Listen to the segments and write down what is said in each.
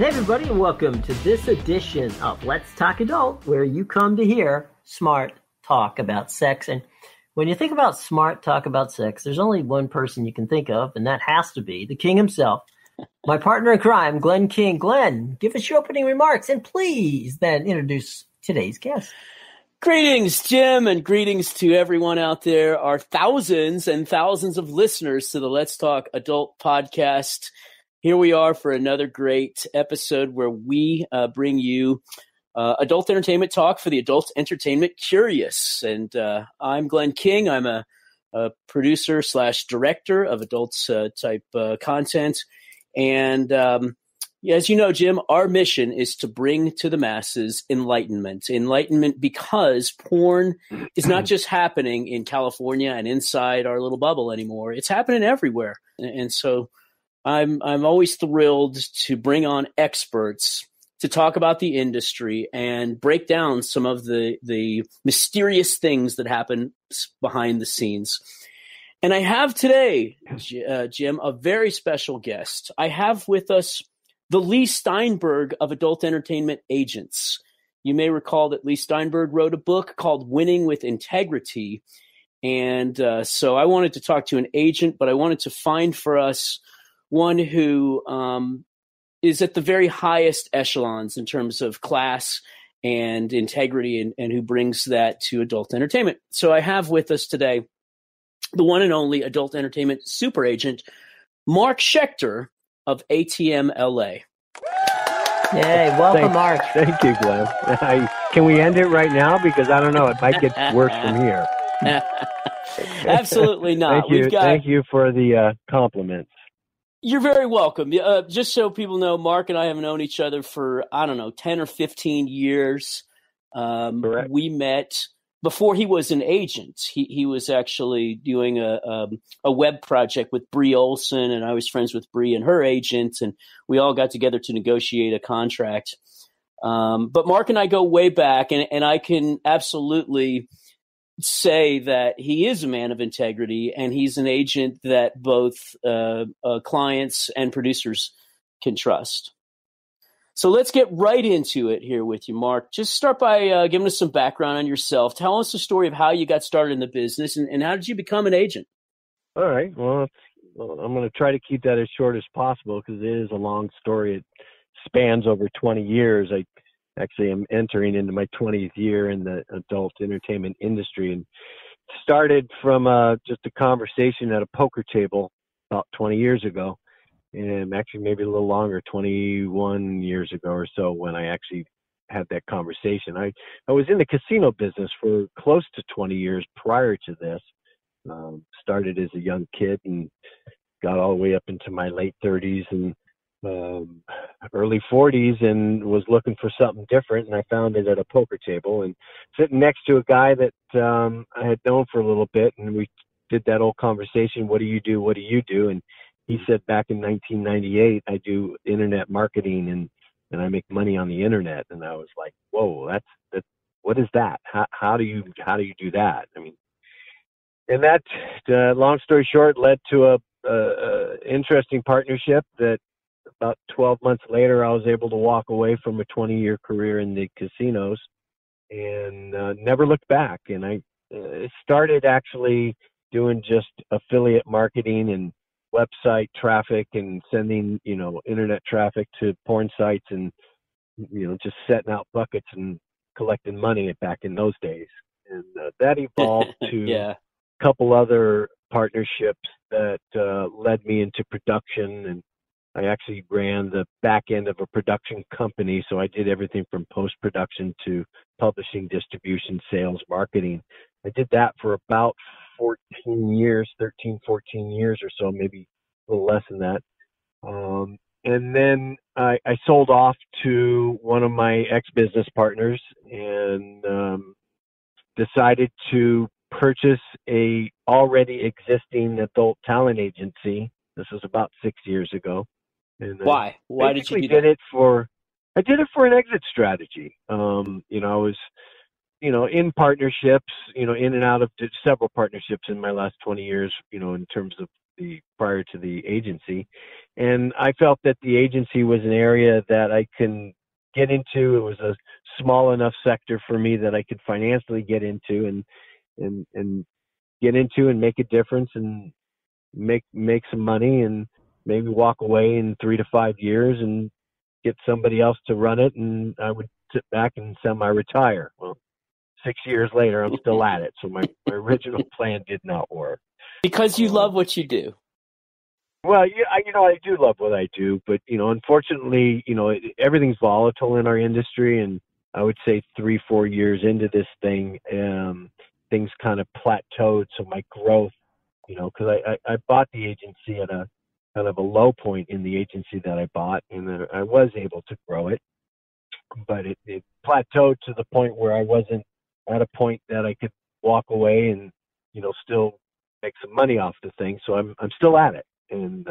Hey everybody, and welcome to this edition of Let's Talk Adult, where you come to hear smart talk about sex. And when you think about smart talk about sex, there's only one person you can think of, and that has to be the king himself, my partner in crime, Glenn King. Glenn, give us your opening remarks, and please then introduce today's guest. Greetings, Jim, and greetings to everyone out there, our thousands and thousands of listeners to the Let's Talk Adult podcast. Here we are for another great episode where we bring you adult entertainment talk for the adult entertainment curious. And I'm Glenn King. I'm a producer / director of adults type content. And as you know, Jim, our mission is to bring to the masses enlightenment. Enlightenment because porn is not just happening in California and inside our little bubble anymore. It's happening everywhere. And so I'm always thrilled to bring on experts to talk about the industry and break down some of the mysterious things that happen behind the scenes. And I have today, Jim, a very special guest. I have with us the Leigh Steinberg of adult entertainment agents. You may recall that Leigh Steinberg wrote a book called Winning with Integrity. And so I wanted to talk to an agent, but I wanted to find for us one who is at the very highest echelons in terms of class and integrity and who brings that to adult entertainment. So I have with us today the one and only adult entertainment super agent, Mark Schecter of ATM LA. Yay, welcome, Mark. Thank you, Glenn. Can we end it right now? Because I don't know, it might get worse from here. Absolutely not. Thank you for the compliments. You're very welcome. Just so people know, Mark and I have known each other for, 10 or 15 years. Correct. We met before he was an agent. He was actually doing a web project with Bree Olson, and I was friends with Bree and her agent, and we all got together to negotiate a contract. But Mark and I go way back, and I can absolutely say that he is a man of integrity, and he's an agent that both clients and producers can trust. So let's get right into it here with you, Mark. Just start by giving us some background on yourself. Tell us the story of how you got started in the business and how did you become an agent? All right. Well, I'm going to try to keep that as short as possible because it is a long story. It spans over 20 years. I actually am entering into my 20th year in the adult entertainment industry, and started from just a conversation at a poker table about 20 years ago. And actually maybe a little longer, 21 years ago or so, when I actually had that conversation. I was in the casino business for close to 20 years prior to this. Started as a young kid and got all the way up into my late 30s and early 40s, and was looking for something different. And I found it at a poker table and sitting next to a guy that I had known for a little bit. And we did that old conversation. What do you do? What do you do? And he said back in 1998, I do internet marketing and I make money on the internet. And I was like, whoa, that's what is that? How do you do that? I mean, and that, long story short, led to a interesting partnership that about 12 months later, I was able to walk away from a 20-year career in the casinos and never looked back. And I started actually doing just affiliate marketing and website traffic and sending, internet traffic to porn sites and, just setting out buckets and collecting money back in those days. And that evolved to a couple other partnerships that led me into production. And I actually ran the back end of a production company. So I did everything from post-production to publishing, distribution, sales, marketing. I did that for about 14 years or so, maybe a little less than that. And then I sold off to one of my ex-business partners and decided to purchase a already existing adult talent agency. This was about 6 years ago. And Why? Why did you do that? I did it for an exit strategy. I was in partnerships, in and out of several partnerships in my last 20 years, in terms of prior to the agency. And I felt that the agency was an area that I can get into. It was a small enough sector for me that I could financially get into and get into and make a difference and make some money and maybe walk away in 3 to 5 years and get somebody else to run it, and I would sit back and semi-retire. Well, 6 years later, I'm still at it. So my original plan did not work. Because you love what you do. Well, yeah, I do love what I do, but, unfortunately, everything's volatile in our industry. And I would say 3-4 years into this thing, things kind of plateaued. So my growth, because I bought the agency at a kind of a low point in the agency that I bought, and then I was able to grow it, but it plateaued to the point where I wasn't at a point that I could walk away and, still make some money off the thing. So I'm still at it. And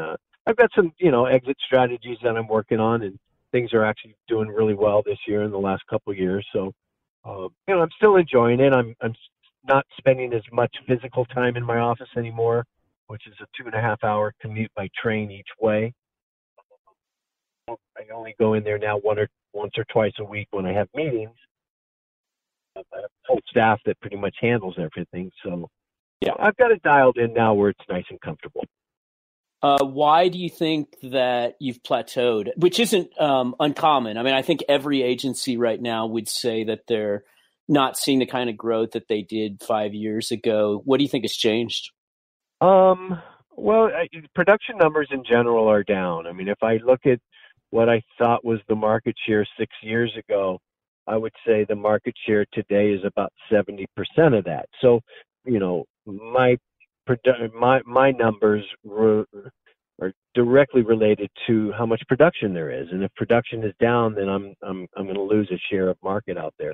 I've got some, exit strategies that I'm working on, and things are actually doing really well this year and the last couple of years. So, I'm still enjoying it. I'm not spending as much physical time in my office anymore, which is a 2.5-hour commute by train each way. I only go in there now once or twice a week when I have meetings. I have a full staff that pretty much handles everything. So yeah, I've got it dialed in now where it's nice and comfortable. Why do you think that you've plateaued, which isn't uncommon? I mean, I think every agency right now would say that they're not seeing the kind of growth that they did 5 years ago. What do you think has changed? Well, production numbers in general are down. I mean, if I look at what I thought was the market share 6 years ago, I would say the market share today is about 70% of that. So, my numbers are directly related to how much production there is, and if production is down, then I'm going to lose a share of market out there.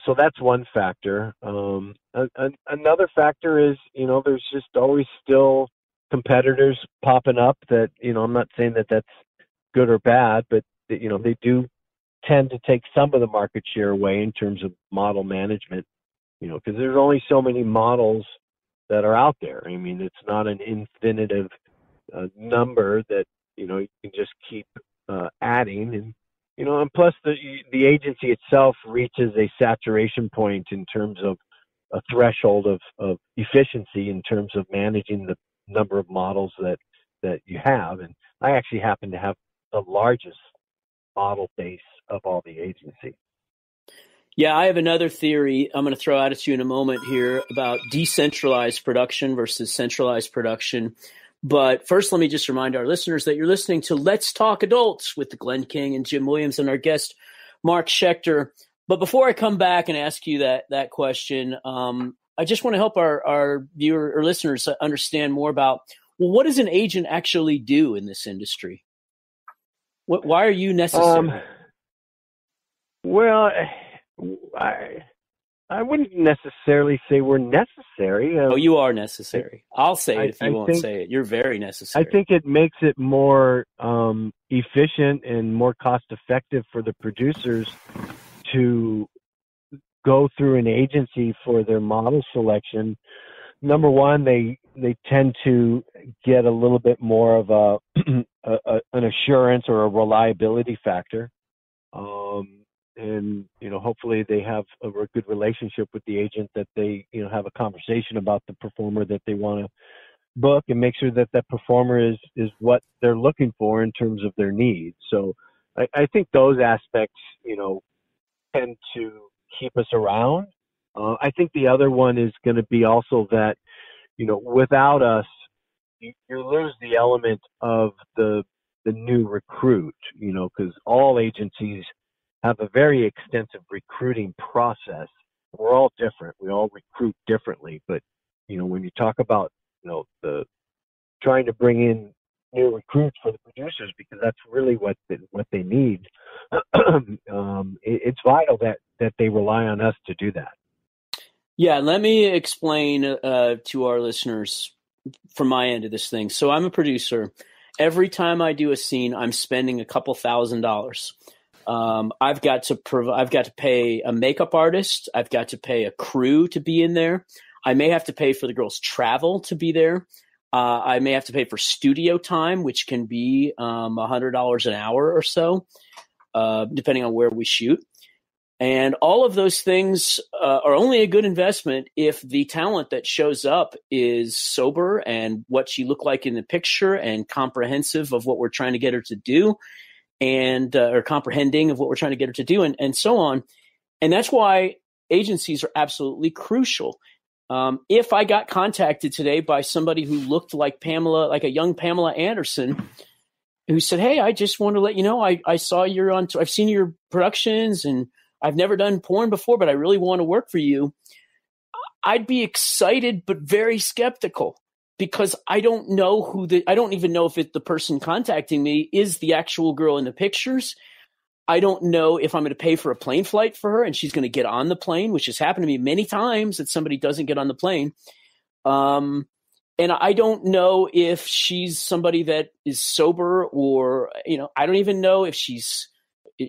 So that's one factor. Another factor is, there's just always still competitors popping up that, I'm not saying that that's good or bad, but they do tend to take some of the market share away in terms of model management, because there's only so many models that are out there. I mean, it's not an infinitive number that, you can just keep adding. And plus the agency itself reaches a saturation point in terms of a threshold of efficiency in terms of managing the number of models that you have. And I actually happen to have the largest model base of all the agencies. Yeah, I have another theory I'm going to throw out at you in a moment here about decentralized production versus centralized production. But first, let me just remind our listeners that you're listening to Let's Talk Adults with Glenn King and Jim Williams and our guest, Mark Schecter. But before I come back and ask you that question, I just want to help our viewer or listeners understand more about, well, what does an agent actually do in this industry? Why are you necessary? Well, I wouldn't necessarily say we're necessary. Oh, you are necessary. I'll say it if you won't say it. You're very necessary. I think it makes it more efficient and more cost-effective for the producers to go through an agency for their model selection. Number one, they tend to get a little bit more of an assurance or a reliability factor. And, hopefully they have a good relationship with the agent, that they, have a conversation about the performer that they want to book, and make sure that that performer is what they're looking for in terms of their needs. So I think those aspects, tend to keep us around. I think the other one is going to be also that, without us, you lose the element of the new recruit, because all agencies have a very extensive recruiting process. We're all different. We all recruit differently. But, when you talk about, the trying to bring in new recruits for the producers, because that's really what they need, it's vital that they rely on us to do that. Yeah, let me explain to our listeners from my end of this thing. So I'm a producer. Every time I do a scene, I'm spending a couple $1,000s. I've got to pay a makeup artist. I've got to pay a crew to be in there. I may have to pay for the girl's travel to be there. I may have to pay for studio time, which can be $100 an hour or so, depending on where we shoot. And all of those things are only a good investment if the talent that shows up is sober and what she looked like in the picture and comprehensive of what we're trying to get her to do, and or comprehending of what we're trying to get her to do, and so on. And that's why agencies are absolutely crucial. If I got contacted today by somebody who looked like Pamela, like a young Pamela Anderson, who said, "Hey, I just want to let you know I saw you're on. I've seen your productions and I've never done porn before, but I really want to work for you," I'd be excited, but very skeptical, because I don't know I don't even know if the person contacting me is the actual girl in the pictures. I don't know if I'm going to pay for a plane flight for her and she's going to get on the plane, which has happened to me many times that somebody doesn't get on the plane. And I don't know if she's somebody that is sober, or, I don't even know if she's,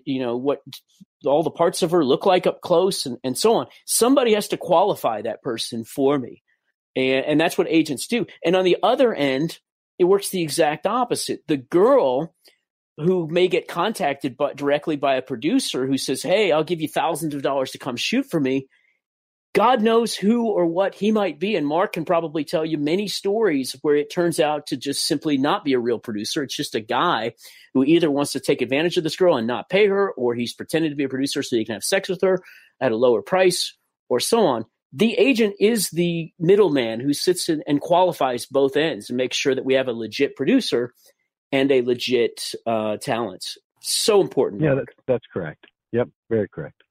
what all the parts of her look like up close, and so on. Somebody has to qualify that person for me. And that's what agents do. And on the other end, it works the exact opposite. The girl who may get contacted directly by a producer who says, "Hey, I'll give you thousands of dollars to come shoot for me," God knows who or what he might be. And Mark can probably tell you many stories where it turns out to just simply not be a real producer. It's just a guy who either wants to take advantage of this girl and not pay her, or he's pretending to be a producer so he can have sex with her at a lower price, or so on. The agent is the middleman who sits in and qualifies both ends and makes sure that we have a legit producer and a legit talent. So important. Yeah, that's correct. Yep, very correct.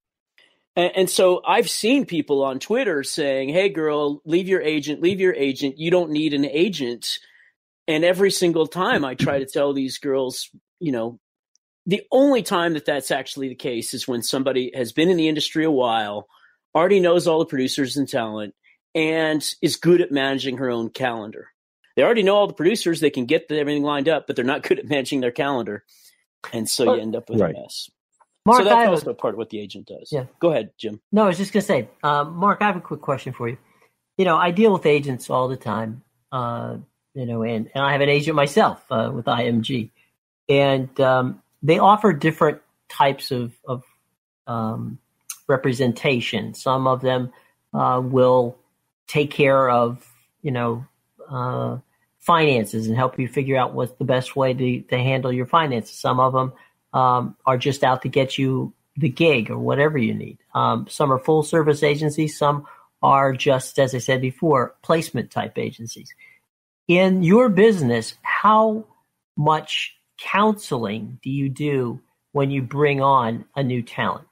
And so I've seen people on Twitter saying, "Hey, girl, leave your agent. You don't need an agent." And every single time I try to tell these girls, the only time that that's actually the case is when somebody has been in the industry a while, already knows all the producers and talent, and is good at managing her own calendar. They already know all the producers. They can get everything lined up, but they're not good at managing their calendar. And so you end up with a mess. Mark, so that's also part of what the agent does. Yeah. Go ahead, Jim. No, I was just going to say, Mark, I have a quick question for you. I deal with agents all the time, and I have an agent myself with IMG. And they offer different types of representation. Some of them will take care of, finances and help you figure out what's the best way to handle your finances. Some of them are just out to get you the gig or whatever you need. Some are full service agencies. Some are just, as I said before, placement type agencies. In your business, how much counseling do you do when you bring on a new talent?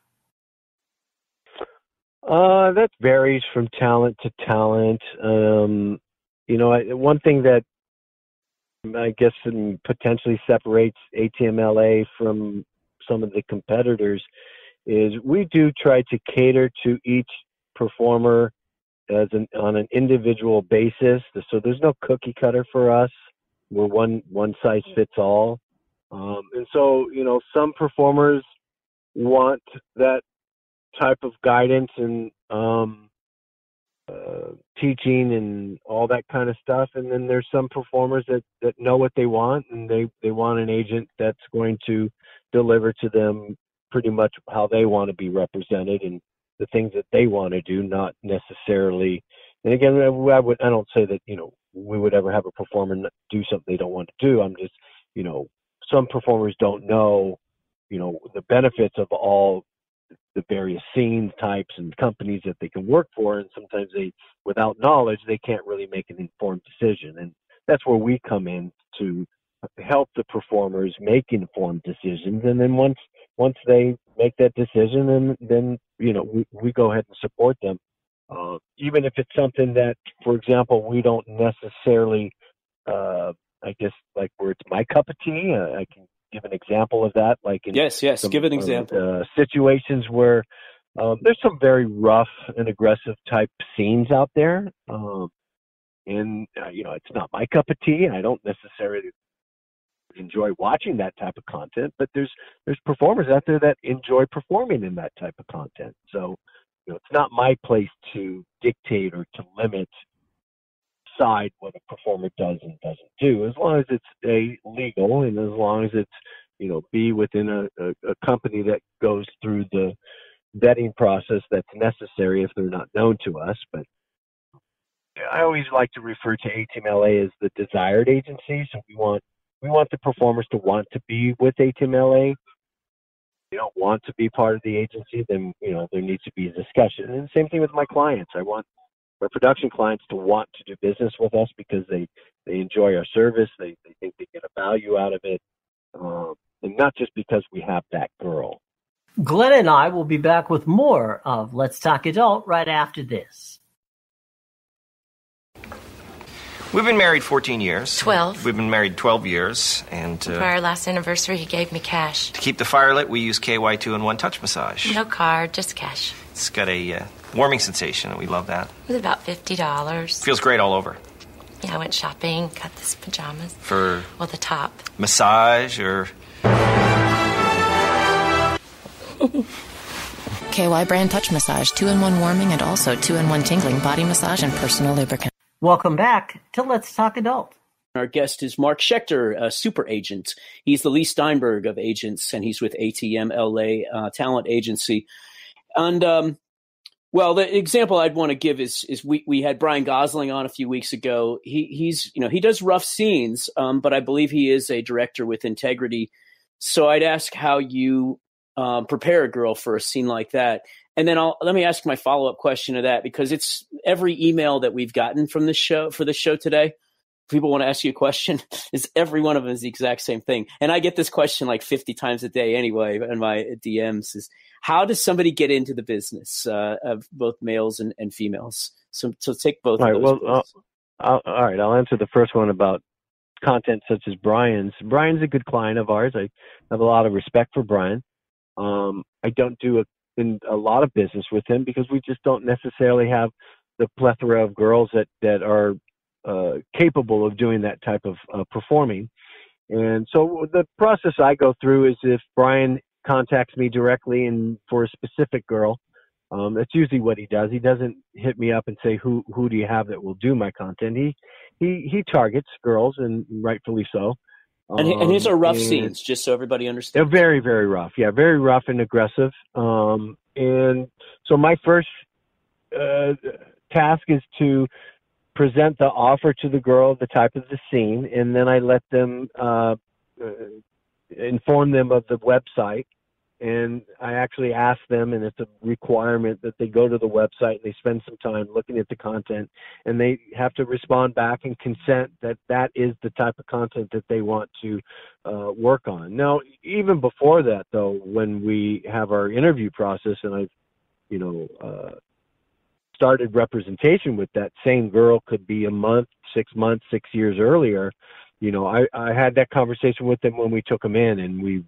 That varies from talent to talent. One thing that I guess potentially separates ATMLA from some of the competitors is we do try to cater to each performer on an individual basis. So there's no cookie cutter for us. We're one size fits all. And so, some performers want that type of guidance and teaching and all that kind of stuff. And then there's some performers that know what they want, and they want an agent that's going to deliver to them pretty much how they want to be represented and the things that they want to do, not necessarily. And again, I don't say that, we would ever have a performer do something they don't want to do. I'm just, some performers don't know, the benefits of all the various scene types and companies that they can work for. And sometimes without knowledge, they can't really make an informed decision. And that's where we come in to help the performers make informed decisions. And then once they make that decision, then we go ahead and support them. Even if it's something that, for example, we don't necessarily, I guess, like where it's my cup of tea. I can give an example of that. Like in yes, give an example. Situations where there's some very rough and aggressive type scenes out there, and it's not my cup of tea. I don't necessarily enjoy watching that type of content, but there's performers out there that enjoy performing in that type of content. So it's not my place to dictate or to limit decide what a performer does and doesn't do, as long as it's legal and as long as it's, be within a company that goes through the vetting process that's necessary if they're not known to us. But I always like to refer to ATMLA as the desired agency. So we want the performers to want to be with ATMLA. If they don't want to be part of the agency, then there needs to be a discussion. And the same thing with my clients. I want my production clients to want to do business with us because they enjoy our service. They think they get a value out of it, and not just because we have that girl. Glenn and I will be back with more of Let's Talk Adult right after this. We've been married 14 years. 12. We've been married 12 years, and For our last anniversary, he gave me cash. to keep the fire lit, we use KY 2-in-1 touch massage. No card, just cash. It's got a warming sensation, and we love that. It was about $50. Feels great all over. Yeah, I went shopping, got this pajamas. For Well, the top. massage or... KY brand touch massage, 2-in-1 warming and also 2-in-1 tingling body massage and personal lubricant. Welcome back to Let's Talk Adult. Our guest is Mark Schecter, a super agent. He's the Leigh Steinberg of agents, and he's with ATM LA Talent Agency. And, well, the example I'd want to give is we had Brian Gosling on a few weeks ago. He's he does rough scenes, but I believe he is a director with integrity. So I'd ask how you prepare a girl for a scene like that. And then let me ask my follow-up question to that, because it's every email that we've gotten from this show for this show today. People want to ask you a question. Is every one of them is the exact same thing. And I get this question like 50 times a day anyway in my DMs is, how does somebody get into the business of both males and females? So take both all of right, those. all right, I'll answer the first one about content such as Brian's. Brian's a good client of ours. I have a lot of respect for Brian. I don't do a lot of business with him because we just don't necessarily have the plethora of girls that are capable of doing that type of performing. And so the process I go through is, if Brian contacts me directly and for a specific girl, that's usually what he does. He doesn't hit me up and say, who do you have that will do my content? He targets girls, and rightfully so. And his are rough scenes, just so everybody understands. They're very, very rough. Yeah, very rough and aggressive. And so my first task is to present the offer to the girl, the type of the scene, and then I let them inform them of the website. And I actually ask them, and it's a requirement, that they go to the website and they spend some time looking at the content, and they have to respond back and consent that that is the type of content that they want to work on. Now, even before that, though, when we have our interview process, and I've, started representation with that same girl, could be a month, 6 months, 6 years earlier, I had that conversation with them when we took them in, and we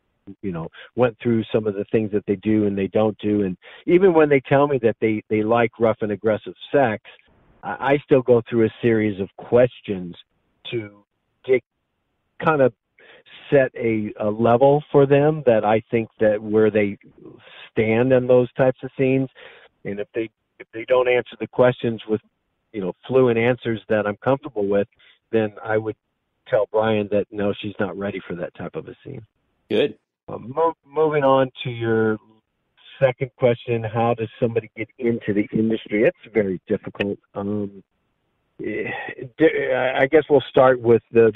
went through some of the things that they do and they don't do. And even when they tell me that they like rough and aggressive sex, I still go through a series of questions to kind of set a level for them that I think that where they stand in those types of scenes. And if they don't answer the questions with, fluent answers that I'm comfortable with, then I would tell Brian that, no, she's not ready for that type of a scene. Good. Moving on to your second question, how does somebody get into the industry? It's very difficult. I guess we'll start with the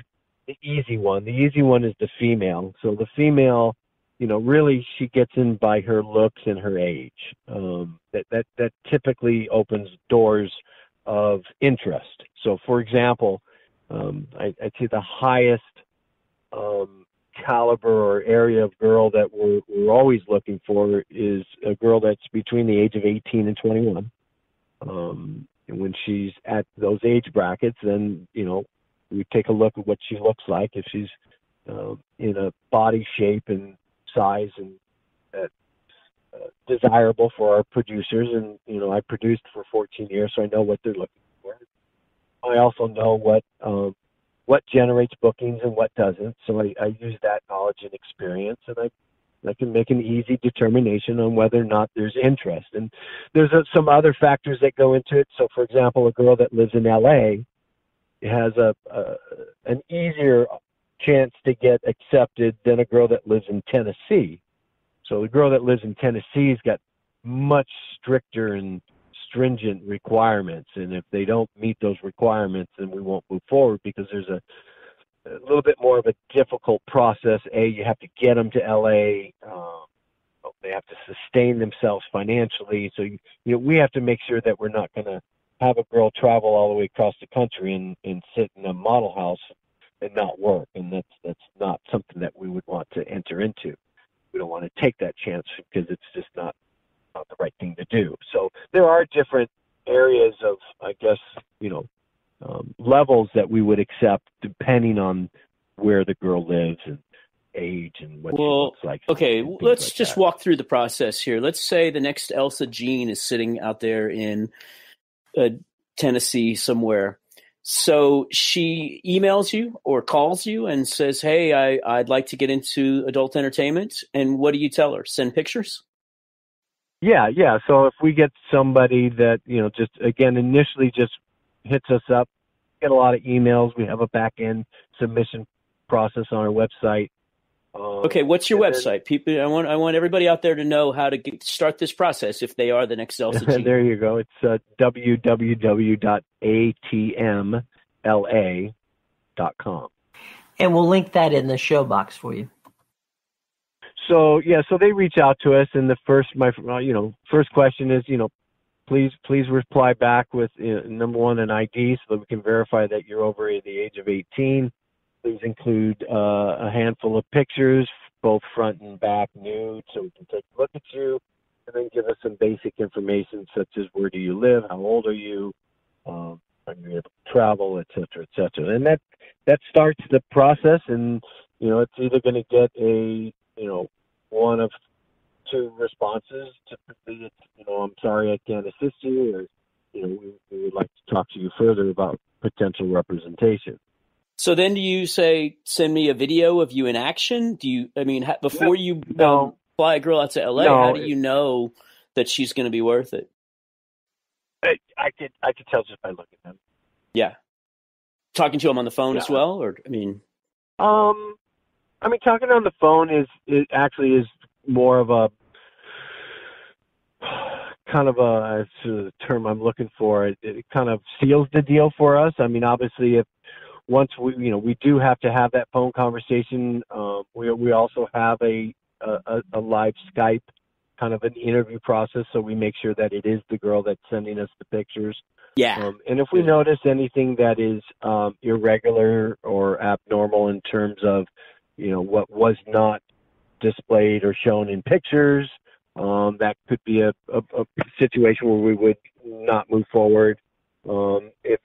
easy one. The easy one is the female. So the female, really she gets in by her looks and her age. That typically opens doors of interest. So, for example, I'd say the highest caliber or area of girl that we're always looking for is a girl that's between the age of 18 and 21. And when she's at those age brackets, then, we take a look at what she looks like. If she's in a body shape and size and desirable for our producers. And, I produced for 14 years, so I know what they're looking for. I also know what generates bookings and what doesn't. So I use that knowledge and experience, and I can make an easy determination on whether or not there's interest. And there's some other factors that go into it. So, for example, a girl that lives in LA, has an easier chance to get accepted than a girl that lives in Tennessee. So the girl that lives in Tennessee's got much stricter and stringent requirements, and if they don't meet those requirements, then we won't move forward, because there's a little bit more of a difficult process. You have to get them to LA. They have to sustain themselves financially. So we have to make sure that we're not going to have a girl travel all the way across the country and sit in a model house and not work. And that's not something that we would want to enter into. We don't want to take that chance, because it's just not the right thing to do. So there are different areas of, I guess, levels that we would accept depending on where the girl lives and age and what she looks like. Okay, let's like just that. walk through the process here. Let's say the next Elsa Jean is sitting out there in Tennessee somewhere. So she emails you or calls you and says, hey, I'd like to get into adult entertainment. And what do you tell her? Send pictures? Yeah. So if we get somebody that, just, again, initially just hits us up, get a lot of emails. We have a back-end submission process on our website. Okay, what's your website? People, I want everybody out there to know how to start this process if they are the next Elsa Jean. There you go. It's www.atmla.com. And we'll link that in the show box for you. So they reach out to us, and first question is, please reply back with number one, an ID, so that we can verify that you're over the age of 18. Please include a handful of pictures, both front and back, nude, so we can take a look at you, and then give us some basic information such as where do you live, how old are you, are you able to travel, et cetera, et cetera. And that starts the process, and it's either going to get a one of two responses. Typically, it's I'm sorry I can't assist you, or we would like to talk to you further about potential representation. So then do you say, send me a video of you in action? Before you fly a girl out to LA, how do you know that she's going to be worth it? I could tell just by looking at them. Yeah. Talking to him on the phone as well? Talking on the phone is more of a kind of a the term I'm looking for. It kind of seals the deal for us. Obviously, if once we do have to have that phone conversation. We also have a live Skype kind of an interview process, so we make sure that it is the girl that's sending us the pictures. Yeah. And if we notice anything that is irregular or abnormal in terms of what was not displayed or shown in pictures, that could be a situation where we would not move forward. If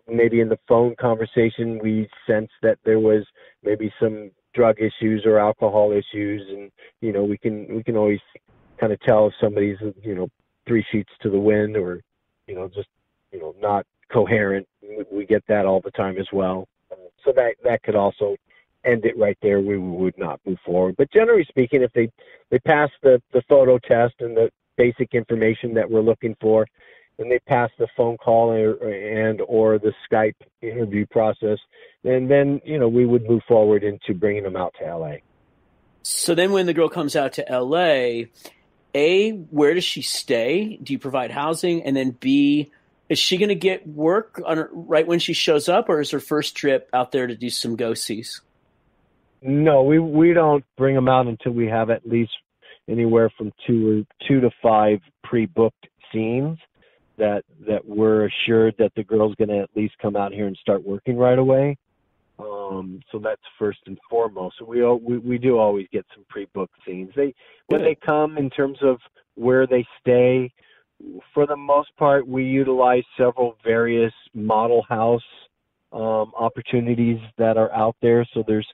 maybe in the phone conversation we sense that there was maybe some drug issues or alcohol issues, and we can always kind of tell if somebody's three sheets to the wind, or just not coherent. We get that all the time as well. So that could also end it right there. We would not move forward. But generally speaking, if they pass the photo test and the basic information that we're looking for, and they pass the phone call or the Skype interview process, and then we would move forward into bringing them out to LA. So then when the girl comes out to LA, A, where does she stay? Do you provide housing? And then B, is she going to get work right when she shows up, or is her first trip out there to do some go-sees? No, we don't bring them out until we have at least anywhere from two to five pre-booked scenes that we're assured that the girl's going to at least come out here and start working right away. So that's first and foremost. So we do always get some pre-booked scenes. When they come, in terms of where they stay, for the most part, we utilize several various model house opportunities that are out there. So there's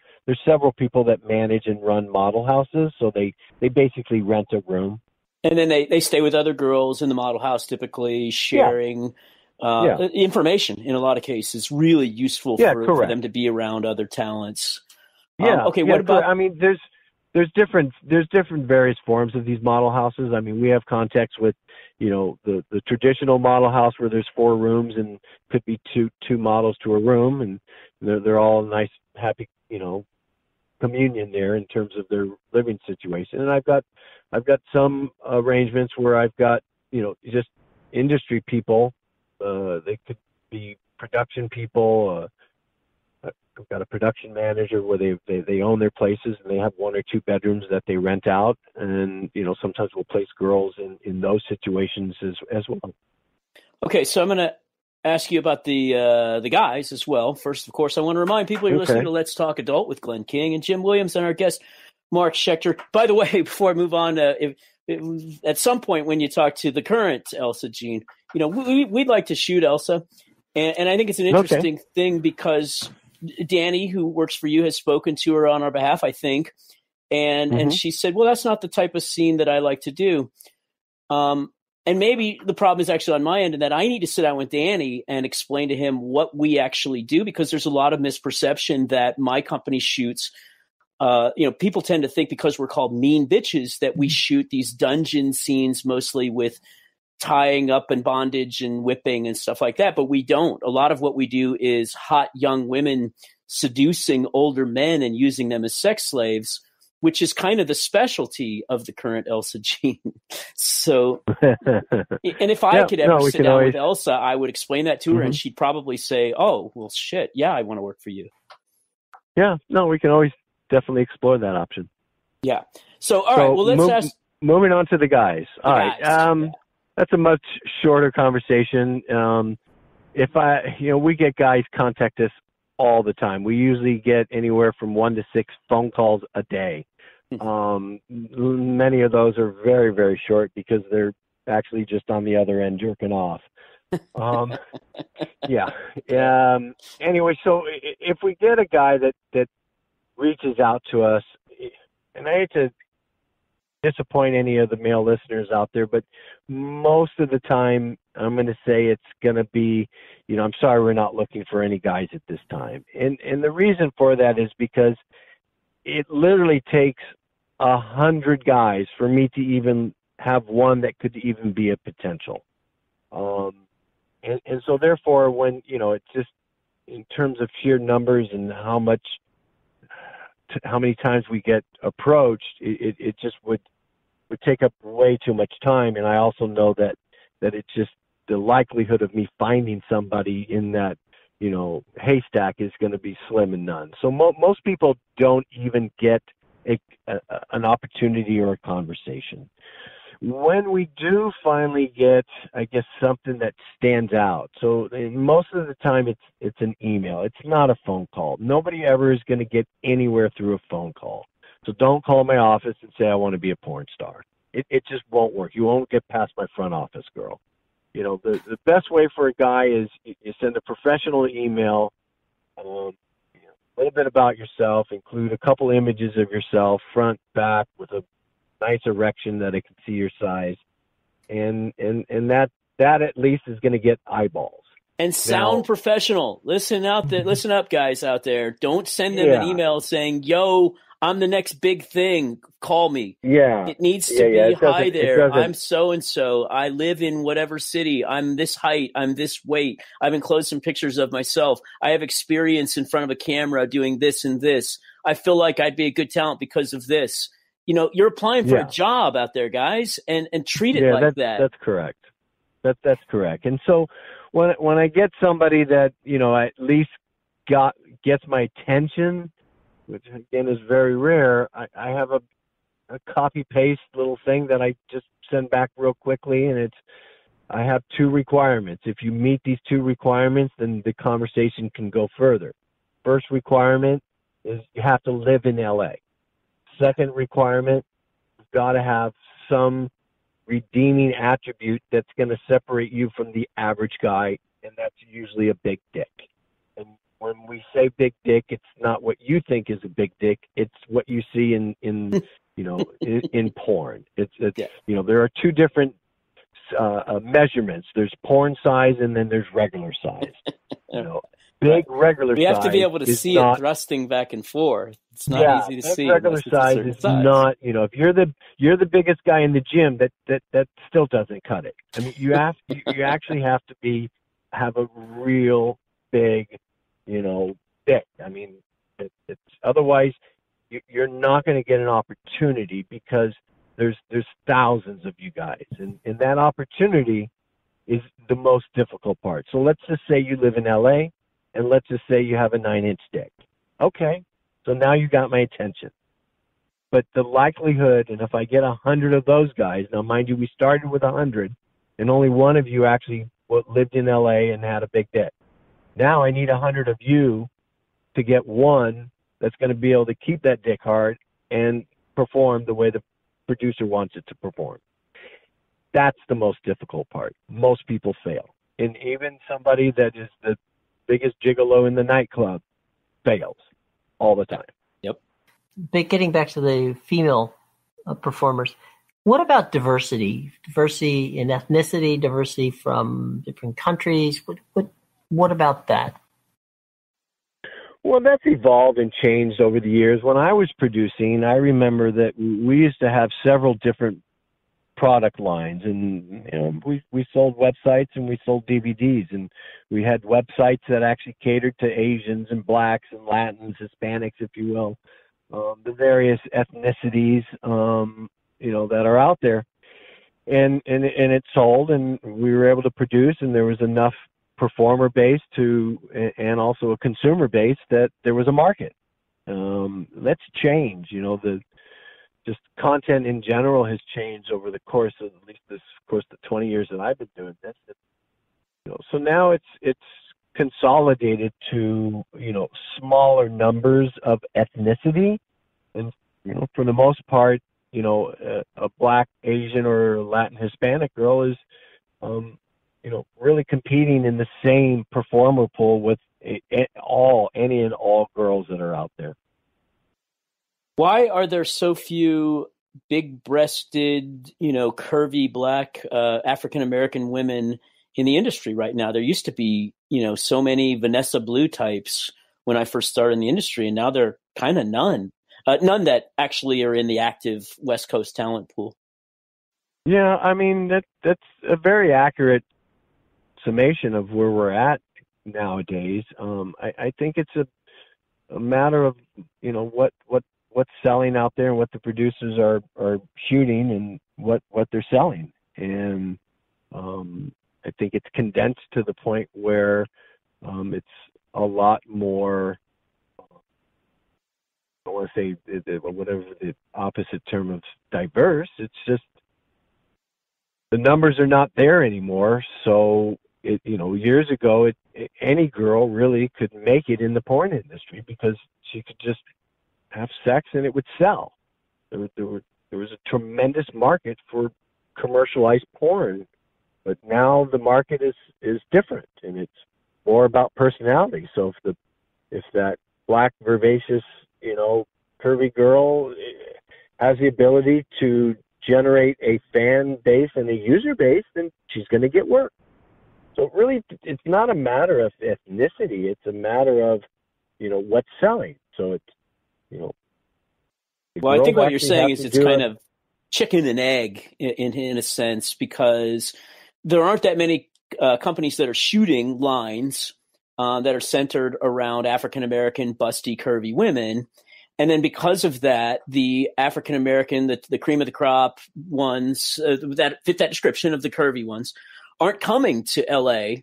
several people that manage and run model houses. So they basically rent a room. And then they stay with other girls in the model house, typically sharing information. In a lot of cases, really useful for them to be around other talents. Yeah. Okay. What about? There's there's different various forms of these model houses. I mean, we have contacts with, the traditional model house where there's 4 rooms and could be two models to a room, and they're all nice, happy, communion there in terms of their living situation. And I've got some arrangements where I've got, just industry people. They could be production people. I've got a production manager where they own their places and they have 1 or 2 bedrooms that they rent out. And, sometimes we'll place girls in those situations as well. Okay. So I'm going to ask you about the guys as well. First, of course, I want to remind people you're listening to Let's Talk Adult with Glenn King and Jim Williams and our guest, Mark Schecter. By the way, before I move on, at some point when you talk to the current Elsa Jean, we'd like to shoot Elsa. And I think it's an interesting thing because Danny, who works for you, has spoken to her on our behalf, I think. And she said, well, that's not the type of scene that I like to do. And maybe the problem is actually on my end in that I need to sit down with Danny and explain to him what we actually do, because there's a lot of misperception that my company shoots. People tend to think because we're called mean bitches that we shoot these dungeon scenes mostly with tying up and bondage and whipping and stuff like that. But we don't. A lot of what we do is hot young women seducing older men and using them as sex slaves, which is kind of the specialty of the current Elsa Jean. So, and if I could ever sit down with Elsa, I would explain that to her and she'd probably say, oh, well, shit. Yeah, I want to work for you. Yeah, no, we can always definitely explore that option. Yeah. So, all right, well, let's ask. Moving on to the guys. All right. That's a much shorter conversation. We get guys contact us all the time. We usually get anywhere from 1 to 6 phone calls a day. Many of those are very, very short because they're actually just on the other end jerking off. Anyway, so if we get a guy that reaches out to us, and I hate to disappoint any of the male listeners out there, but most of the time I'm going to say it's going to be, I'm sorry, we're not looking for any guys at this time. And the reason for that is because it literally takes 100 guys for me to even have one that could even be a potential. And so therefore when, it's just in terms of sheer numbers and how many times we get approached, it just would take up way too much time. And I also know that it's just the likelihood of me finding somebody in that, haystack is going to be slim and none. So most people don't even get an opportunity or a conversation. When we do finally get, I guess, something that stands out. So most of the time it's an email. It's not a phone call. Nobody ever is going to get anywhere through a phone call. So don't call my office and say, I want to be a porn star. It just won't work. You won't get past my front office girl. The best way for a guy is you send a professional email, a little bit about yourself, include a couple images of yourself, front, back, with a nice erection that I can see your size. And that at least is going to get eyeballs. And sound professional. Listen up, guys out there. Don't send them an email saying, yo, I'm the next big thing. Call me. Yeah. It needs to be, hi there. I'm so-and-so. I live in whatever city. I'm this height. I'm this weight. I've enclosed some pictures of myself. I have experience in front of a camera doing this and this. I feel like I'd be a good talent because of this. You're applying for a job out there, guys, and treat it like that. That's correct. That's correct. And so when I get somebody that, at least gets my attention, which again is very rare, I have a copy paste little thing that I just send back real quickly, and I have 2 requirements. If you meet these 2 requirements, then the conversation can go further. First requirement is you have to live in LA. Second requirement, you've got to have some redeeming attribute that's going to separate you from the average guy, and that's usually a big dick. And when we say big dick, it's not what you think is a big dick. It's what you see in in porn. There are 2 different measurements. There's porn size and then there's regular size. big regular size. We have to be able to see not, it thrusting back and forth. It's not easy to see. Regular size is not. If you're the biggest guy in the gym, that still doesn't cut it. I mean, you actually have to have a real big, dick. I mean, it's otherwise you're not going to get an opportunity because there's thousands of you guys, and that opportunity is the most difficult part. So let's just say you live in LA, and let's just say you have a 9-inch dick. Okay, so now you got my attention. But the likelihood, and if I get 100 of those guys, now mind you, we started with 100, and only one of you actually lived in LA and had a big dick. Now I need 100 of you to get one that's going to be able to keep that dick hard and perform the way the producer wants it to perform. That's the most difficult part. Most people fail. And even somebody that is the biggest gigolo in the nightclub fails all the time. Yep. But getting back to the female performers, what about diversity? Diversity in ethnicity, diversity from different countries? What about that? Well, that's evolved and changed over the years. When I was producing, I remember that we used to have several different product lines, and we sold websites and we sold DVDs, and we had websites that actually catered to Asians and blacks and Latins, Hispanics, if you will, the various ethnicities, that are out there, and it sold, and we were able to produce, and there was enough performer base and also a consumer base that there was a market. That's changed. Just content in general has changed over the course of at least the 20 years that I've been doing this. So now it's consolidated to smaller numbers of ethnicity, and for the most part, a black, Asian, or Latin, Hispanic girl is really competing in the same performer pool with any and all girls that are out there. Why are there so few big-breasted, curvy black African-American women in the industry right now? There used to be, so many Vanessa Blue types when I first started in the industry, and now there are kind of none. None that actually are in the active West Coast talent pool. Yeah, I mean, that's a very accurate summation of where we're at nowadays. I think it's a matter of, what's selling out there and what the producers are shooting and what they're selling. And I think it's condensed to the point where it's a lot more, I want to say whatever the opposite term of diverse. It's just the numbers are not there anymore. So, years ago, any girl really could make it in the porn industry because she could just have sex and it would sell. There was a tremendous market for commercialized porn, but now the market is different, and it's more about personality. So if that black, vivacious, curvy girl has the ability to generate a fan base and a user base, then she's going to get work. So really, it's not a matter of ethnicity. It's a matter of, what's selling. So it's, well, I think what you're saying is it's kind of chicken and egg in a sense, because there aren't that many companies that are shooting lines that are centered around African-American, busty, curvy women. And then because of that, the African-American, the cream of the crop ones that fit that description of the curvy ones aren't coming to LA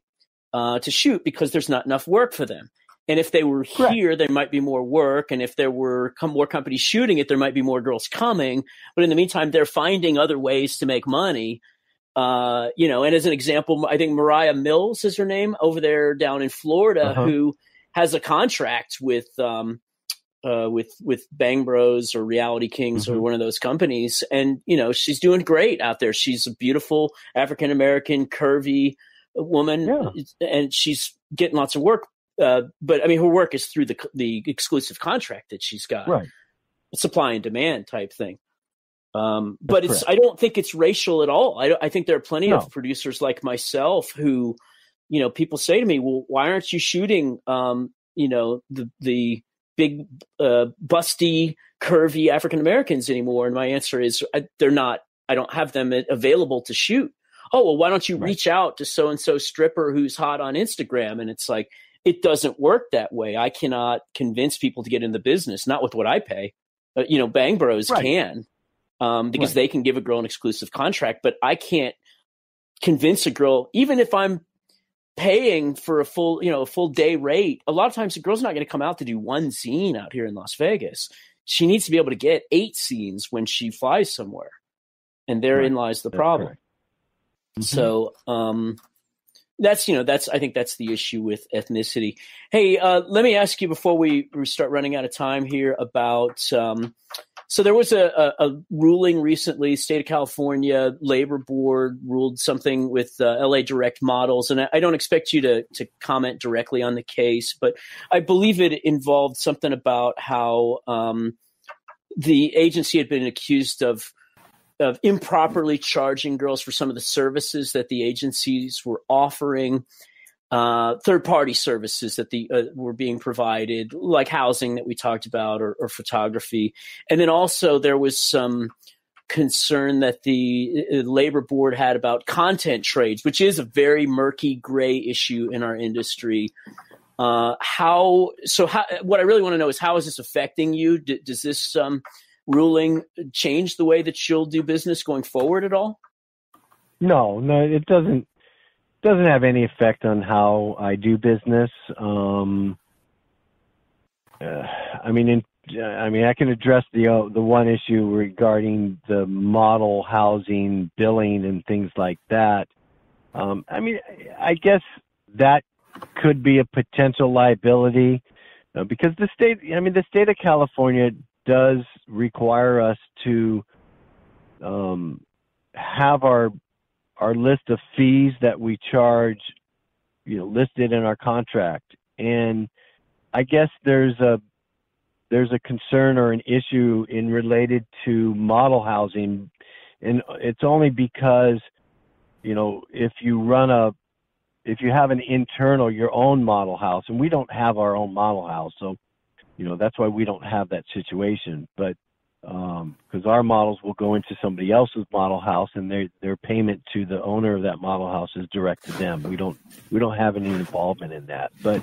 to shoot because there's not enough work for them. And if they were here, there might be more work. And if there were more companies shooting it, there might be more girls coming. But in the meantime, they're finding other ways to make money. And as an example, I think Mariah Mills is her name over there down in Florida, who has a contract with Bang Bros or Reality Kings or one of those companies. And, she's doing great out there. She's a beautiful African-American, curvy woman, and she's getting lots of work. But I mean, her work is through the exclusive contract that she's got, right? Supply and demand type thing. But I don't think it's racial at all. I think there are plenty of producers like myself who people say to me, well, why aren't you shooting, the big, busty, curvy African-Americans anymore? And my answer is they're not, I don't have them available to shoot. Oh, well, why don't you reach out to so-and-so stripper who's hot on Instagram? And it's like, it doesn't work that way. I cannot convince people to get in the business, not with what I pay. Bang Bros can, because they can give a girl an exclusive contract, but I can't convince a girl, even if I'm paying for a full day rate. A lot of times the girl's not going to come out to do one scene out here in Las Vegas. She needs to be able to get 8 scenes when she flies somewhere. And therein lies the problem. Mm-hmm. So, I think that's the issue with ethnicity. Hey, let me ask you before we start running out of time here about, so there was a ruling recently, state of California labor board ruled something with LA Direct Models. And I don't expect you to comment directly on the case, but I believe it involved something about how, the agency had been accused of improperly charging girls for some of the services that the agencies were offering, third-party services that were being provided, like housing that we talked about, or photography. And then also there was some concern that the labor board had about content trades, which is a very murky gray issue in our industry. What I really want to know is, how is this affecting you? Does this ruling change the way that you'll do business going forward at all? No, it doesn't have any effect on how I do business. I can address the one issue regarding the model housing, billing, and things like that. I guess that could be a potential liability, because the state of California does require us to have our list of fees that we charge, listed in our contract. And I guess there's a concern or an issue related to model housing, and it's only because, if you have an internal, your own model house, and we don't have our own model house, so that's why we don't have that situation. But because our models will go into somebody else's model house, and their payment to the owner of that model house is direct to them. We don't have any involvement in that. But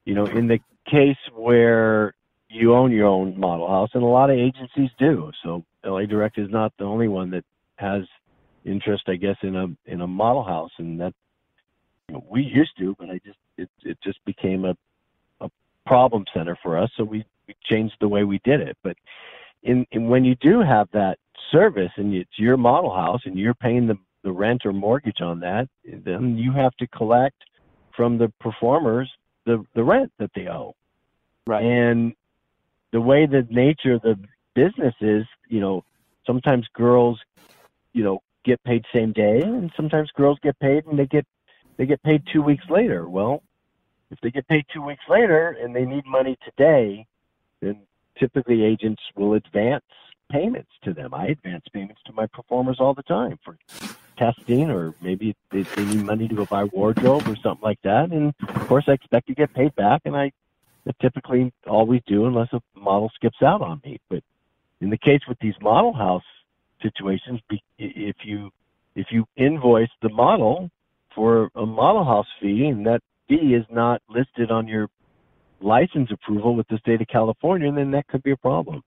in the case where you own your own model house, and a lot of agencies do, so LA Direct is not the only one that has interest, I guess, in a model house, and that we used to, but it just became a problem center for us, so we changed the way we did it. But when you do have that service, and it's your model house, and you're paying the rent or mortgage on that, then you have to collect from the performers the rent that they owe. Right. And the way the nature of the business is, sometimes girls, get paid same day, and sometimes girls get paid and they get paid 2 weeks later. Well, if they get paid 2 weeks later and they need money today, then typically agents will advance payments to them. I advance payments to my performers all the time for testing, or maybe they need money to go buy wardrobe or something like that. And of course, I expect to get paid back, and I typically always do, unless a model skips out on me. But in the case with these model house situations, if you invoice the model for a model house fee, and that fee is not listed on your license approval with the state of California, then that could be a problem.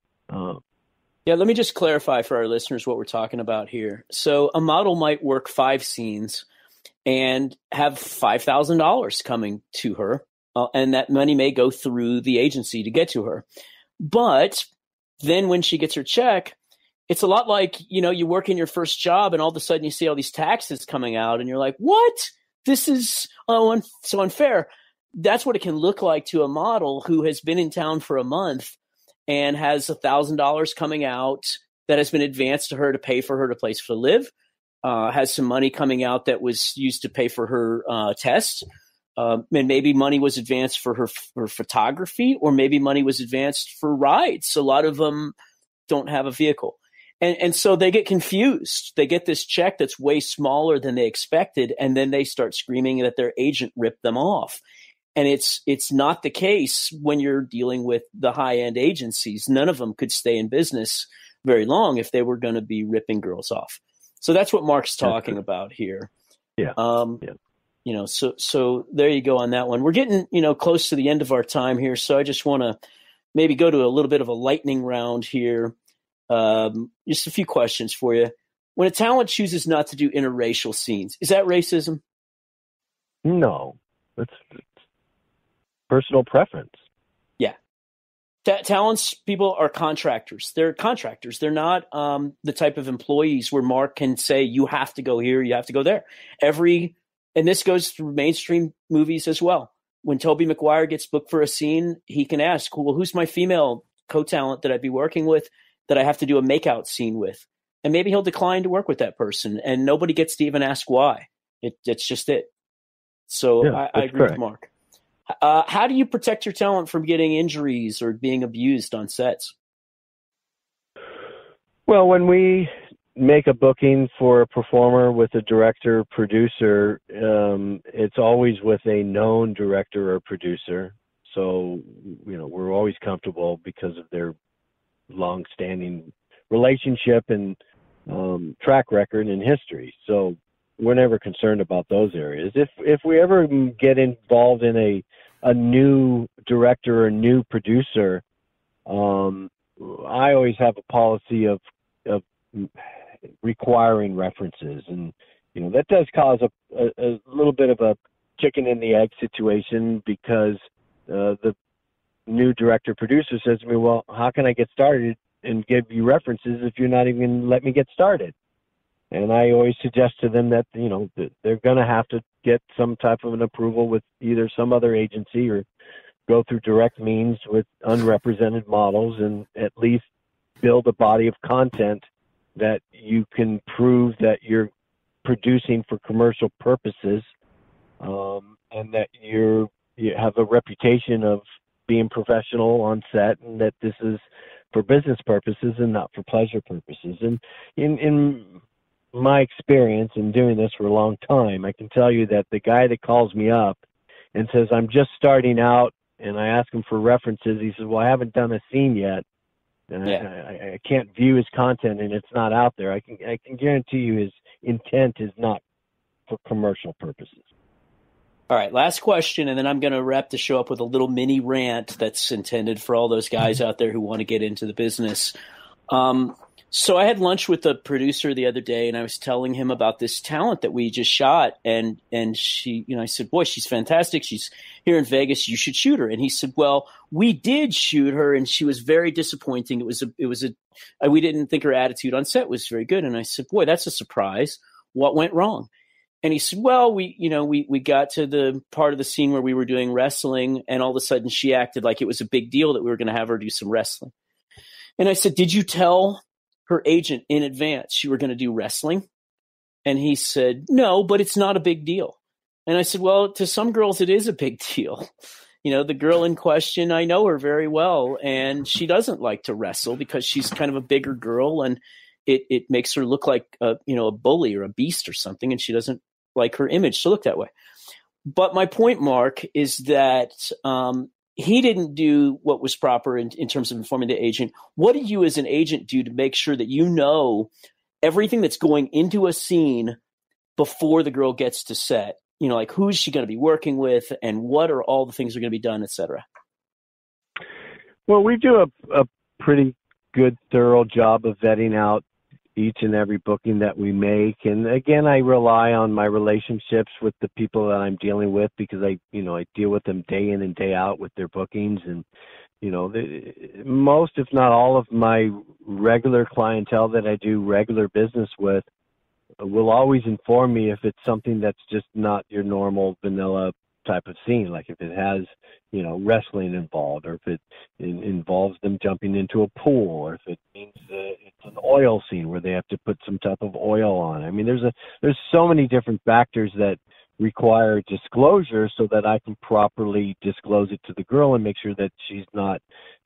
Yeah, let me just clarify for our listeners what we're talking about here. So a model might work 5 scenes and have $5,000 coming to her, and that money may go through the agency to get to her. But then when she gets her check, it's a lot like, you work in your first job and all of a sudden you see all these taxes coming out and you're like, what? This is so unfair. That's what it can look like to a model who has been in town for a month and has $1,000 coming out that has been advanced to her to pay for her to place to live, has some money coming out that was used to pay for her test, and maybe money was advanced for her photography, or maybe money was advanced for rides. A lot of them don't have a vehicle. And so they get confused. They get this check that's way smaller than they expected, and then they start screaming that their agent ripped them off. And it's not the case when you're dealing with the high-end agencies. None of them could stay in business very long if they were going to be ripping girls off. So that's what Mark's talking about here. Yeah. You know, so there you go on that one. We're getting, close to the end of our time here. So I just want to maybe go to a little bit of a lightning round here. Just a few questions for you. When a talent chooses not to do interracial scenes, is that racism? No, it's personal preference. Yeah. Talents people are contractors. They're contractors. They're not the type of employees where Mark can say, you have to go here, you have to go there. And this goes through mainstream movies as well. When Tobey Maguire gets booked for a scene, he can ask, well, who's my female co-talent that I'd be working with that I have to do a makeout scene with? And maybe he'll decline to work with that person, and nobody gets to even ask why. It's just it. So yeah, I agree with Mark. How do you protect your talent from getting injuries or being abused on sets? Well, when we make a booking for a performer with a director, producer, it's always with a known director or producer. So, we're always comfortable because of their long-standing relationship and track record and history. So we're never concerned about those areas. If we ever get involved in a new director or a new producer, I always have a policy of requiring references, and that does cause a little bit of a chicken and the egg situation, because the new director producer says to me, well, how can I get started and give you references if you're not even going to let me get started? And I always suggest to them that, that they're going to have to get some type of an approval with either some other agency or go through direct means with unrepresented models, and at least build a body of content that you can prove that you're producing for commercial purposes, and that you have a reputation of being professional on set, and that this is for business purposes and not for pleasure purposes. And in my experience in doing this for a long time, I can tell you that the guy that calls me up and says, I'm just starting out, and I ask him for references, he says, well, I haven't done a scene yet, and I can't view his content, and it's not out there. I can guarantee you his intent is not for commercial purposes. All right, last question, and then I'm going to wrap the show up with a little mini rant that's intended for all those guys out there who want to get into the business. So I had lunch with a producer the other day, and I was telling him about this talent that we just shot, and she, I said, boy, she's fantastic. She's here in Vegas. You should shoot her. And he said, well, we did shoot her, and she was very disappointing. We didn't think her attitude on set was very good. And I said, boy, that's a surprise. What went wrong? And he said, well, we got to the part of the scene where we were doing wrestling, and all of a sudden she acted like it was a big deal that we were going to have her do some wrestling. And I said, did you tell her agent in advance you were going to do wrestling? And he said, no, but it's not a big deal. And I said, well, to some girls it is a big deal. The girl in question, I know her very well, and she doesn't like to wrestle because she's kind of a bigger girl, and it makes her look like a bully or a beast or something, and she doesn't like her image to look that way. But my point, Mark, is that he didn't do what was proper in terms of informing the agent. What do you as an agent do to make sure that you know everything that's going into a scene before the girl gets to set? Like who's she going to be working with, and what are all the things that are going to be done, et cetera? Well, we do a pretty good, thorough job of vetting out each and every booking that we make. And again, I rely on my relationships with the people that I'm dealing with, because I deal with them day in and day out with their bookings. And, most, if not all of my regular clientele that I do regular business with will always inform me if it's something that's just not your normal vanilla type of scene, like if it has, wrestling involved, or if it involves them jumping into a pool, or if it means it's an oil scene where they have to put some type of oil on. I mean, there's so many different factors that require disclosure so that I can properly disclose it to the girl and make sure that she's not,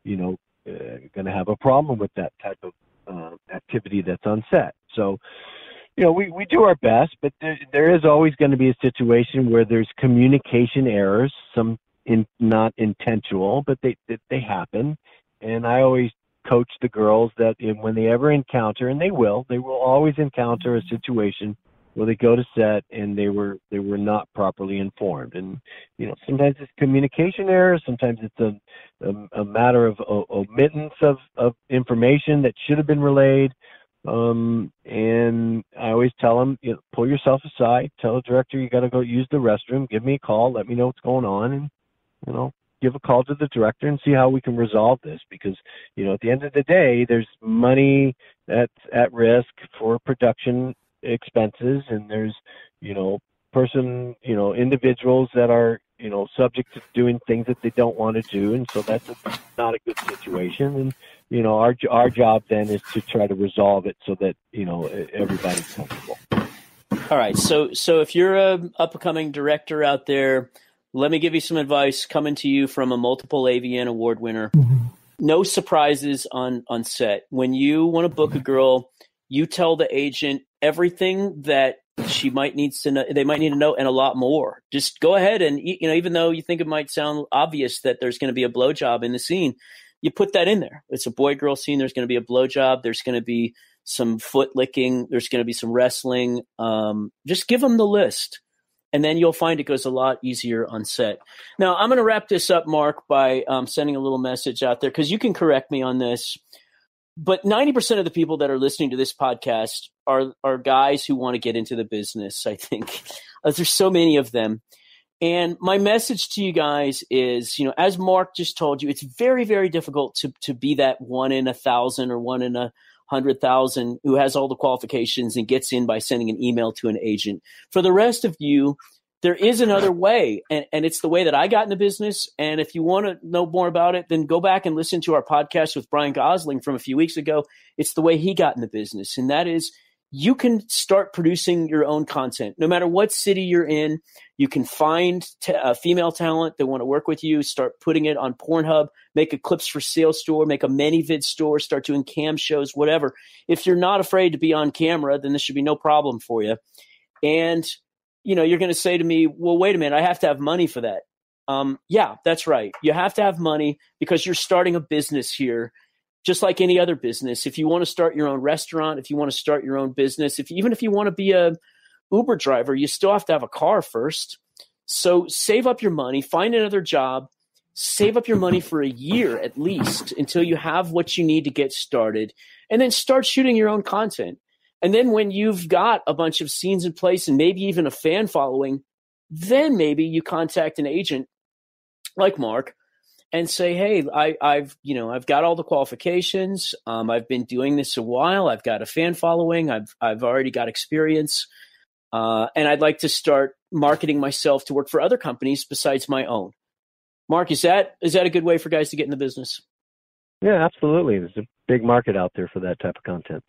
going to have a problem with that type of activity that's on set. So, we do our best, but there is always going to be a situation where there's communication errors, some not intentional, but they happen. And I always coach the girls that when they ever encounter, and they will always encounter a situation where they go to set and they were not properly informed. And sometimes it's communication errors, sometimes it's a matter of omittance of information that should have been relayed. And I always tell them, pull yourself aside, tell the director you got to go use the restroom, give me a call, let me know what's going on, and give a call to the director and see how we can resolve this. Because at the end of the day, there's money that's at risk for production expenses, and there's individuals that are subject to doing things that they don't want to do, and so that's not a good situation. And our job then is to try to resolve it so that everybody's comfortable. All right, so if you're a up-and-coming director out there, let me give you some advice coming to you from a multiple AVN award winner. Mm-hmm. No surprises on set. When you want to book a girl, you tell the agent everything that she might need to know, they might need to know, and a lot more. Just go ahead and, even though you think it might sound obvious that there's going to be a blowjob in the scene, you put that in there. It's a boy-girl scene. There's going to be a blowjob. There's going to be some foot licking. There's going to be some wrestling. Just give them the list, and then you'll find it goes a lot easier on set. Now, I'm going to wrap this up, Mark, by sending a little message out there, because you can correct me on this. But 90% of the people that are listening to this podcast are guys who want to get into the business, I think. There's so many of them. And my message to you guys is, as Mark just told you, it's very, very difficult to be that 1 in 1,000 or 1 in 100,000 who has all the qualifications and gets in by sending an email to an agent. For the rest of you, there is another way, and it's the way that I got in the business. And if you want to know more about it, then go back and listen to our podcast with Brian Gosling from a few weeks ago. It's the way he got in the business, and that is you can start producing your own content. No matter what city you're in, you can find female talent that want to work with you, start putting it on Pornhub, make a Clips for Sale store, make a ManyVid store, start doing cam shows, whatever. If you're not afraid to be on camera, then this should be no problem for you. And you're going to say to me, well, wait a minute, I have to have money for that. Yeah, that's right. You have to have money because you're starting a business here, just like any other business. If you want to start your own restaurant, if you want to start your own business, even if you want to be a Uber driver, you still have to have a car first. So save up your money, find another job, save up your money for a year at least until you have what you need to get started, and then start shooting your own content. And then when you've got a bunch of scenes in place and maybe even a fan following, then maybe you contact an agent like Mark and say, hey, I've got all the qualifications. I've been doing this a while. I've got a fan following. I've already got experience. And I'd like to start marketing myself to work for other companies besides my own. Mark, is that a good way for guys to get in the business? Yeah, absolutely. There's a big market out there for that type of content.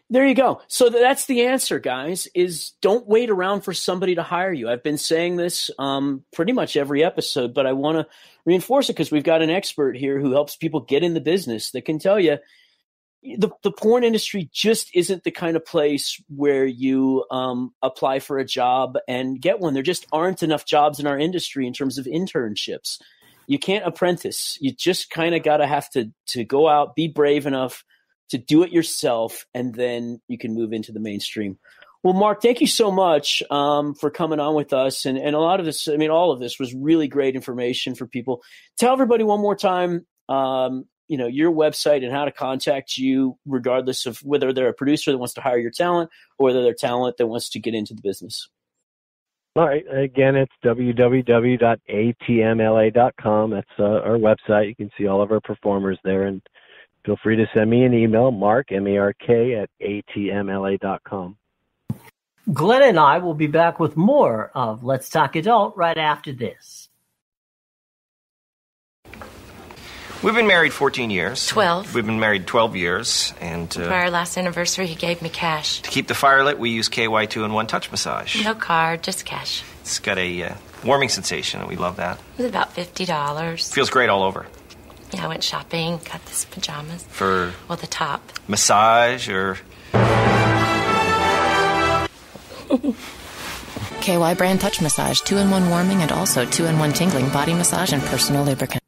There you go. So that's the answer, guys, is don't wait around for somebody to hire you. I've been saying this pretty much every episode, but I want to reinforce it because we've got an expert here who helps people get in the business that can tell you the porn industry just isn't the kind of place where you apply for a job and get one. There just aren't enough jobs in our industry in terms of internships. You can't apprentice. You just kind of got to have to go out, be brave enough to do it yourself, and then you can move into the mainstream. Well, Mark, thank you so much for coming on with us. And a lot of this, all of this was really great information for people. Tell everybody one more time, your website and how to contact you, regardless of whether they're a producer that wants to hire your talent or whether they're talent that wants to get into the business. All right. Again, it's www.atmla.com. That's our website. You can see all of our performers there, and feel free to send me an email, Mark, M-A-R-K, @atmla.com. Glenn and I will be back with more of Let's Talk Adult right after this. We've been married 14 years. 12. We've been married 12 years. And For our last anniversary, he gave me cash. to keep the fire lit, we use KY 2-in-1 touch massage. No card, just cash. It's got a warming sensation, and we love that. It was about $50. Feels great all over. Yeah, I went shopping, got this pajamas. For? Well, the top. Massage or? KY brand touch massage, 2-in-1 warming and also 2-in-1 tingling body massage and personal lubricant.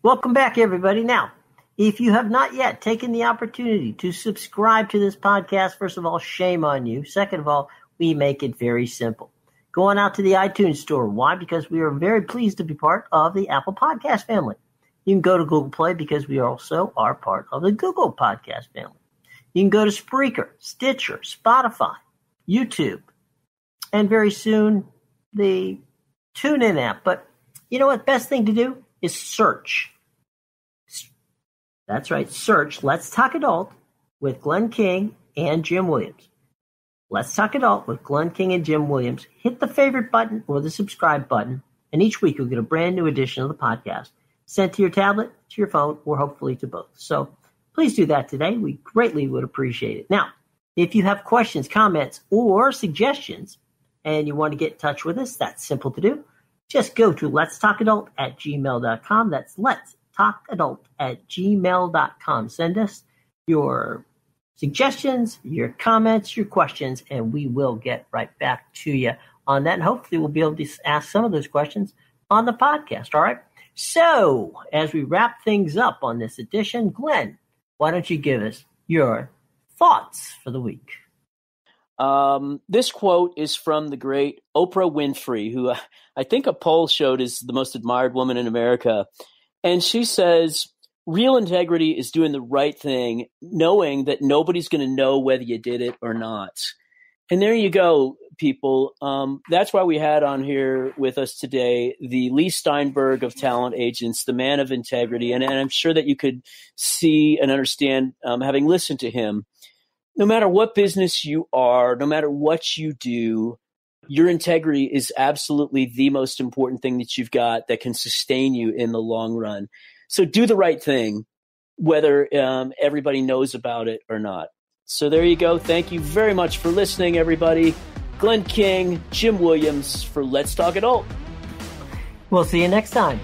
Welcome back, everybody. Now, if you have not yet taken the opportunity to subscribe to this podcast, first of all, shame on you. Second of all, we make it very simple. Go on out to the iTunes store. Why? Because we are very pleased to be part of the Apple Podcast family. You can go to Google Play because we also are part of the Google Podcast family. You can go to Spreaker, Stitcher, Spotify, YouTube, and very soon the TuneIn app. But you know what? Best thing to do is search. That's right. Search Let's Talk Adult with Glenn King and Jim Williams. Let's Talk Adult with Glenn King and Jim Williams. Hit the favorite button or the subscribe button, and each week you'll get a brand new edition of the podcast sent to your tablet, to your phone, or hopefully to both. So please do that today. We greatly would appreciate it. Now, if you have questions, comments, or suggestions, and you want to get in touch with us, that's simple to do. Just go to letstalkadult@gmail.com. That's letstalkadult@gmail.com. Send us your suggestions, your comments, your questions, and we will get right back to you on that. And hopefully we'll be able to ask some of those questions on the podcast. All right. So as we wrap things up on this edition, Glenn, why don't you give us your thoughts for the week? This quote is from the great Oprah Winfrey, who I think a poll showed is the most admired woman in America. And she says, real integrity is doing the right thing, knowing that nobody's going to know whether you did it or not. And there you go, people. That's why we had on here with us today the Leigh Steinberg of talent agents, the man of integrity. And I'm sure that you could see and understand, having listened to him, no matter what business you are, no matter what you do, your integrity is absolutely the most important thing that you've got that can sustain you in the long run. So do the right thing, whether everybody knows about it or not. So there you go. Thank you very much for listening, everybody. Glenn King, Jim Williams for Let's Talk Adult. We'll see you next time.